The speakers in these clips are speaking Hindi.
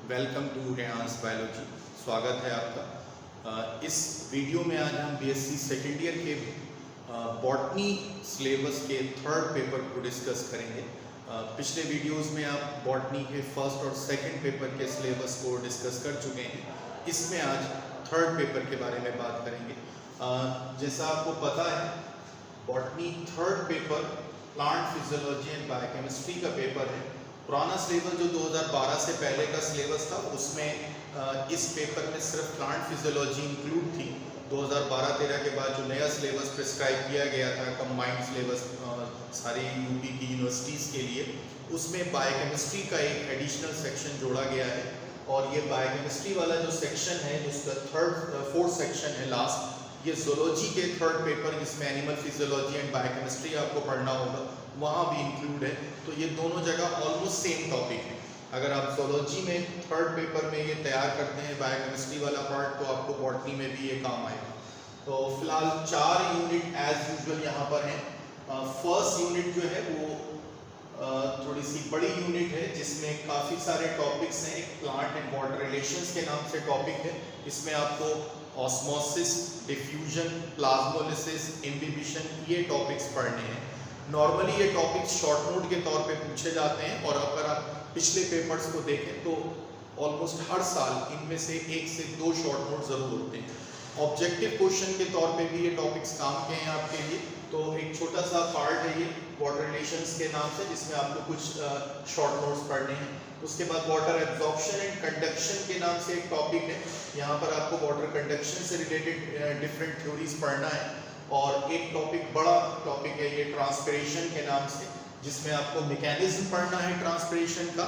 Welcome to रेयांस biology. स्वागत है आपका। इस वीडियो में आज हम बीएससी सेकेंड ईयर के बॉटनी सिलेबस के थर्ड पेपर को डिस्कस करेंगे। पिछले वीडियोस में आप बॉटनी के फर्स्ट और सेकंड पेपर के सिलेबस को डिस्कस कर चुके हैं। इसमें आज थर्ड पेपर के बारे में बात करेंगे। जैसा आपको पता है, botany third paper plant physiology and biochemistry का पेपर है। पुराना सिलेबस जो 2012 से पहले का सिलेबस था, उसमें इस पेपर में सिर्फ प्लांट फिजियोलॉजी इंक्लूड थी। 2012-13 के बाद जो नया सिलेबस प्रिस्क्राइब किया गया था, कंबाइंड सिलेबस सारे यूपी की यूनिवर्सिटीज़ के लिए, उसमें बायोकेमिस्ट्री का एक एडिशनल सेक्शन जोड़ा गया है। और ये बायोकेमिस्ट्री वाला जो सेक्शन है, जिसका फोर्थ सेक्शन है लास्ट, ये ज़ूलॉजी के थर्ड पेपर जिसमें एनिमल फिजियोलॉजी एंड बायोकेमिस्ट्री आपको पढ़ना होगा, वहाँ भी इंक्लूड है। तो ये दोनों जगह ऑलमोस्ट सेम टॉपिक है। अगर आप ज़ूलॉजी में थर्ड पेपर में ये तैयार करते हैं बायोकेमिस्ट्री वाला पार्ट, तो आपको बॉटनी में भी ये काम आएगा। तो फिलहाल 4 यूनिट एज यूजुअल यहाँ पर हैं। फर्स्ट यूनिट जो है वो थोड़ी सी बड़ी यूनिट है, जिसमें काफ़ी सारे टॉपिक्स हैं। एक प्लांट एंड वाटर रिलेशंस के नाम से टॉपिक है। इसमें आपको ऑस्मोसिस, डिफ्यूजन, प्लाज्मोलिसिस, इम्बिबिशन, ये टॉपिक्स पढ़ने हैं। नॉर्मली ये टॉपिक्स शॉर्ट नोट के तौर पे पूछे जाते हैं, और अगर आप पिछले पेपर्स को देखें तो ऑलमोस्ट हर साल इनमें से 1 से 2 शॉर्ट नोट ज़रूर होते हैं। ऑब्जेक्टिव क्वेश्चन के तौर पे भी ये टॉपिक्स काम के हैं आपके लिए। तो एक छोटा सा पार्ट है ये वाटर रिलेशंस के नाम से, जिसमें आपको कुछ शॉर्ट नोट्स पढ़ने हैं। उसके बाद वाटर एब्जॉर्प्शन एंड कंडक्शन के नाम से एक टॉपिक है। यहाँ पर आपको वाटर कंडक्शन से रिलेटेड डिफरेंट थ्योरीज पढ़ना है। और एक टॉपिक, बड़ा टॉपिक है ये, ट्रांसपिरेशन के नाम से, जिसमें आपको मैकेनिज्म पढ़ना है ट्रांसपिरेशन का,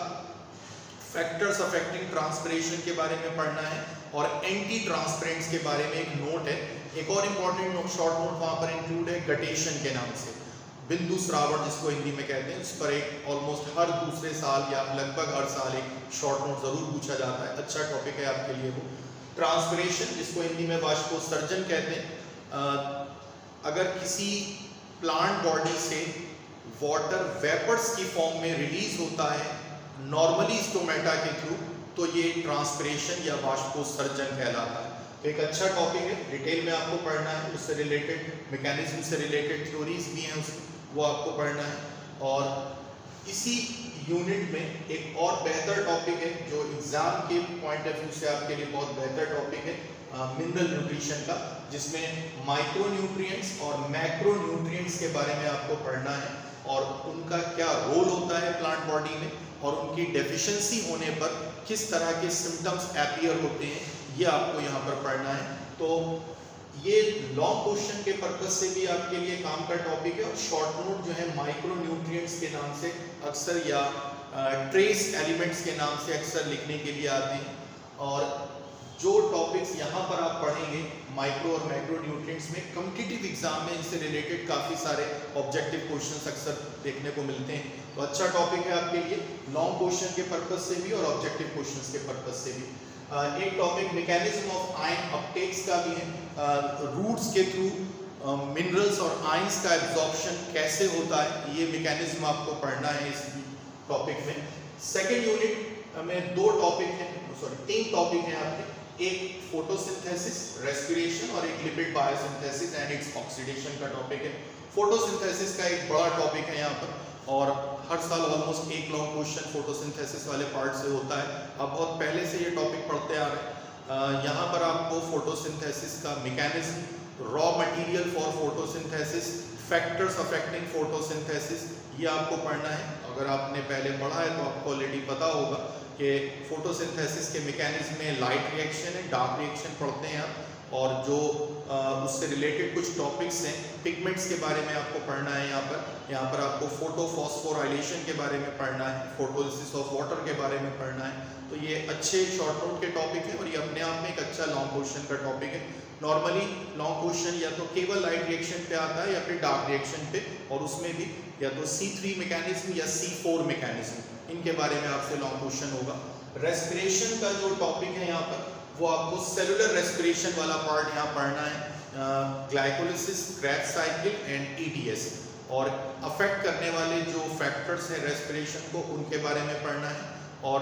फैक्टर्स अफेक्टिंग ट्रांसपिरेशन के बारे में पढ़ना है, और एंटी ट्रांसपेरेंट्स के बारे में एक नोट है। एक और इम्पॉर्टेंट शॉर्ट नोट वहाँ पर इंक्लूड है गटेशन के नाम से, बिंदु श्रावण जिसको हिंदी में कहते हैं। उस पर एक ऑलमोस्ट हर दूसरे साल या लगभग हर साल एक शॉर्ट नोट ज़रूर पूछा जाता है। अच्छा टॉपिक है आपके लिए वो। ट्रांसपिरेशन, जिसको हिंदी में बाष्पोत्सर्जन कहते हैं। अगर किसी प्लांट बॉडी से वाटर वेपर्स की फॉर्म में रिलीज होता है नॉर्मली स्टोमेटा के थ्रू, तो ये ट्रांसपिरेशन या बाष्पोत्सर्जन कहलाता है। तो एक अच्छा टॉपिक है, डिटेल में आपको पढ़ना है। उससे रिलेटेड मैकेनिज्म से रिलेटेड थ्योरीज भी हैं उसमें, वो आपको पढ़ना है। और इसी यूनिट में एक और बेहतर टॉपिक है, जो एग्जाम के पॉइंट ऑफ व्यू से आपके लिए बहुत बेहतर टॉपिक है, मिनरल न्यूट्रिशन का, जिसमें माइक्रो न्यूट्रिएंट्स और मैक्रो न्यूट्रिएंट्स के बारे में आपको पढ़ना है, और उनका क्या रोल होता है प्लांट बॉडी में, और उनकी डेफिशिएंसी होने पर किस तरह के सिम्टम्स अपीयर होते हैं, ये आपको यहाँ पर पढ़ना है। तो ये लॉन्ग क्वेश्चन के पर्पज से भी आपके लिए काम का टॉपिक है। और शॉर्ट नोट जो है माइक्रो न्यूट्रिएंट्स के नाम से अक्सर, या ट्रेस एलिमेंट्स के नाम से अक्सर लिखने के लिए आते हैं। और जो टॉपिक्स यहाँ पर आप पढ़ेंगे माइक्रो और मैक्रो न्यूट्रिएंट्स में, कॉम्पिटिटिव एग्जाम में इनसे रिलेटेड काफ़ी सारे ऑब्जेक्टिव क्वेश्चंस अक्सर देखने को मिलते हैं। तो अच्छा टॉपिक है आपके लिए, लॉन्ग क्वेश्चन के पर्पज से भी और ऑब्जेक्टिव क्वेश्चंस के पर्पज से भी। एक टॉपिक मैकेनिज्म ऑफ आयन अपटेक्स का भी है। रूट्स के थ्रू मिनरल्स और आयंस का एब्जॉर्प्शन कैसे होता है, ये मैकेनिज्म आपको पढ़ना है इस टॉपिक में। सेकेंड यूनिट में 3 टॉपिक हैं आपके। एक फोटोसिंथेसिस, रेस्पिरेशन, और एक lipid biosynthesis and its oxidation का टॉपिक है। फोटोसिंथेसिस का एक बड़ा टॉपिक है यहाँ पर, और हर साल ऑलमोस्ट एक लॉन्ग क्वेश्चन फोटोसिंथेसिस वाले पार्ट से होता है। अब बहुत पहले से ये टॉपिक पढ़ते आ रहे हैं। यहाँ पर आपको फोटोसिंथेसिस का mechanism, raw material for photosynthesis, factors affecting photosynthesis, ये आपको पढ़ना है। अगर आपने पहले पढ़ा है तो आपको ऑलरेडी पता होगा कि फोटोसिंथेसिस के मैकेनिज्म में लाइट रिएक्शन है, डार्क रिएक्शन पढ़ते हैं आप, और जो उससे रिलेटेड कुछ टॉपिक्स हैं, पिगमेंट्स के बारे में आपको पढ़ना है। यहाँ पर आपको फोटोफॉस्फोराइलेशन के बारे में पढ़ना है, फोटोलिसिस ऑफ वाटर के बारे में पढ़ना है। तो ये अच्छे शॉर्ट नोट के टॉपिक है, और ये अपने आप में एक अच्छा लॉन्ग क्वेश्चन का टॉपिक है। नॉर्मली लॉन्ग क्वेश्चन या तो केवल लाइट रिएक्शन पे आता है या फिर डार्क रिएक्शन पे, और उसमें भी या तो C3 मैकेनिज्म या C4 मैकेनिज्म, इनके बारे में आपसे लॉन्ग क्वेश्चन होगा। रेस्पिरेशन का जो टॉपिक है यहाँ पर, वो आपको सेलुलर रेस्पिरेशन वाला पार्ट यहाँ पढ़ना है, glycolysis, Krebs cycle and ETS, और अफेक्ट करने वाले जो फैक्टर्स हैं रेस्पिरेशन को, उनके बारे में पढ़ना है। और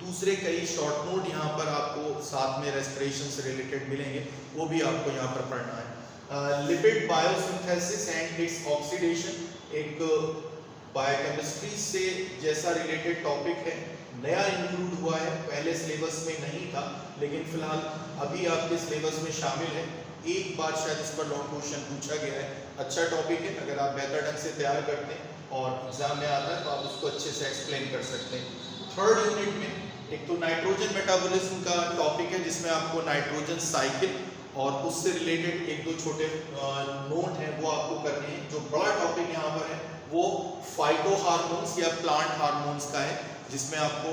दूसरे कई शॉर्ट नोट यहाँ पर आपको साथ में रेस्पिरेशन से रिलेटेड मिलेंगे, वो भी आपको यहाँ पर पढ़ना है। Lipid biosynthesis and its oxidation एक बायोकेमिस्ट्री से जैसा रिलेटेड टॉपिक है, नया इंक्लूड हुआ है, पहले सिलेबस में नहीं था लेकिन फिलहाल अभी आपके सिलेबस में शामिल है। एक बार शायद इस पर लॉन्ग क्वेश्चन पूछा गया है, अच्छा टॉपिक है, अगर आप बेहतर ढंग से तैयार करते हैं और एग्जाम में आता है तो आप उसको अच्छे से एक्सप्लेन कर सकते हैं। थर्ड यूनिट में एक तो नाइट्रोजन मेटाबॉलिज्म का टॉपिक है जिसमें आपको नाइट्रोजन साइकिल और उससे रिलेटेड एक दो छोटे नोट हैं वो आपको करने हैं। जो बड़ा टॉपिक यहाँ पर है वो फाइटो हार्मोन्स या प्लांट हार्मोन्स का है, जिसमें आपको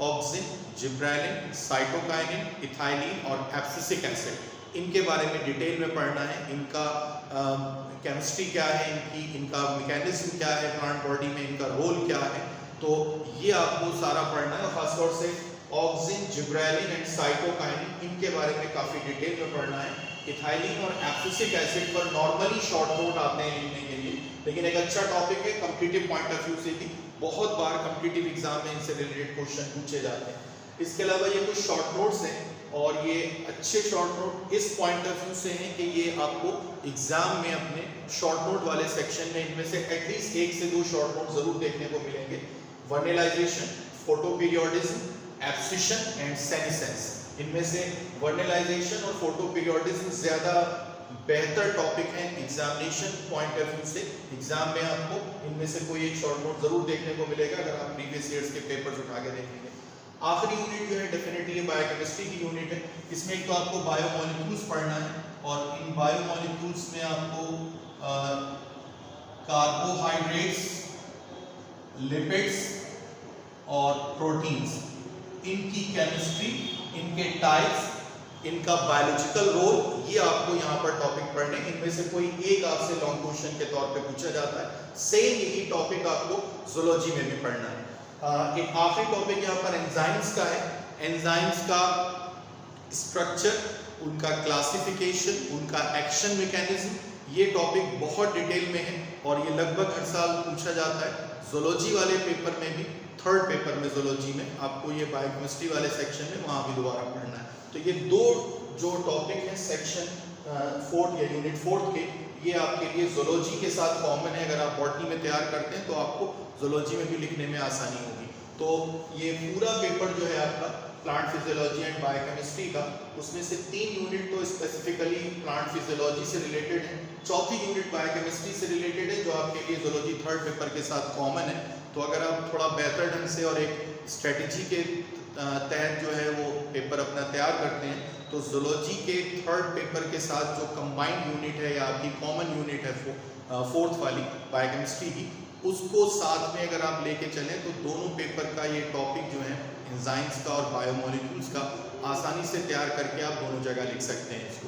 ऑक्सिन, जिब्रेलिन, साइटोकाइनिन, इथाइलिन और एब्सिसिक एसिड इनके बारे में डिटेल में पढ़ना है। इनका केमिस्ट्री क्या है, इनका मैकेनिज्म क्या है प्लांट बॉडी में, इनका रोल क्या है, तो ये आपको सारा पढ़ना है। और खासतौर से ऑक्सिन, जिब्रेलिन एंड साइटोकाइनिन इनके बारे में काफ़ी डिटेल में पढ़ना है। इथाइलिन और एब्सिसिक एसिड पर नॉर्मली शॉर्ट नोट आते हैं लिखने के लिए, लेकिन एक अच्छा टॉपिक है कॉम्पिटिटिव पॉइंट ऑफ व्यू से भी, बहुत बार कॉम्पिटिटिव एग्जाम में इनसे रिलेटेड क्वेश्चन पूछे जाते हैं। इसके अलावा ये कुछ शॉर्ट नोट्स हैं और ये अच्छे शॉर्ट नोट इस पॉइंट ऑफ व्यू से हैं कि ये आपको एग्जाम में अपने शॉर्ट नोट वाले सेक्शन में इनमें से एटलीस्ट 1 से 2 शॉर्ट नोट जरूर देखने को मिलेंगे। Vernalisation, photoperiodism, abscission and senescence, इनमें से वर्नेलाइजेशन और फोटोपीरियोडिज्म ज्यादा बेहतर टॉपिक है एग्जामिनेशन पॉइंट ऑफ व्यू से। एग्जाम में आपको इनमें से कोई एक शॉर्ट नोट जरूर देखने को मिलेगा अगर आप प्रीवियस ईयर्स के पेपर्स उठा के देखेंगे। आखिरी यूनिट जो है डेफिनेटली बायोकेमिस्ट्री की यूनिट है। इसमें एक तो आपको बायोमॉलिक्यूल्स पढ़ना है और इन बायोमॉलिक्यूल्स में आपको कार्बोहाइड्रेट्स, लिपिड्स और प्रोटीन्स, इनकी केमिस्ट्री, इनके टाइप्स, इनका बायोलॉजिकल रोल, ये आपको यहाँ पर टॉपिक पढ़ने। इनमें से कोई एक आपसे लॉन्ग क्वेश्चन के तौर पे पूछा जाता है। सेम यही टॉपिक आपको जूलॉजी में भी पढ़ना है। एक आखिरी टॉपिक यहाँ पर एंजाइम्स का है। एंजाइम्स का स्ट्रक्चर, उनका क्लासिफिकेशन, उनका एक्शन मैकेनिज्म, ये टॉपिक बहुत डिटेल में है और ये लगभग हर साल पूछा जाता है। जूलॉजी वाले पेपर में भी, थर्ड पेपर में जूलॉजी में आपको ये बायोकेमिस्ट्री वाले सेक्शन में वहाँ भी दोबारा पढ़ना है। तो ये दो जो टॉपिक है सेक्शन 4 या यूनिट 4 के, ये आपके लिए जूलॉजी के साथ कॉमन है। अगर आप बॉटनी में तैयार करते हैं तो आपको जूलॉजी में भी लिखने में आसानी होगी। तो ये पूरा पेपर जो है आपका प्लांट फिजियोलॉजी एंड बायोकेमिस्ट्री का, उसमें से 3 यूनिट तो स्पेसिफिकली प्लांट फिजियोलॉजी से रिलेटेड है, चौथी यूनिट बायोकेमिस्ट्री से रिलेटेड है जो आपके लिए जूलॉजी थर्ड पेपर के साथ कॉमन है। तो अगर आप थोड़ा बेहतर ढंग से और एक स्ट्रेटजी के तहत जो है वो पेपर अपना तैयार करते हैं तो जूलॉजी के थर्ड पेपर के साथ जो कंबाइंड यूनिट है या आपकी कॉमन यूनिट है फोर्थ वाली बायोकेमिस्ट्री की, उसको साथ में अगर आप लेके चलें तो दोनों पेपर का ये टॉपिक जो है एंजाइम्स का और बायोमॉलिक्यूल्स का आसानी से तैयार करके आप दोनों जगह लिख सकते हैं इसको।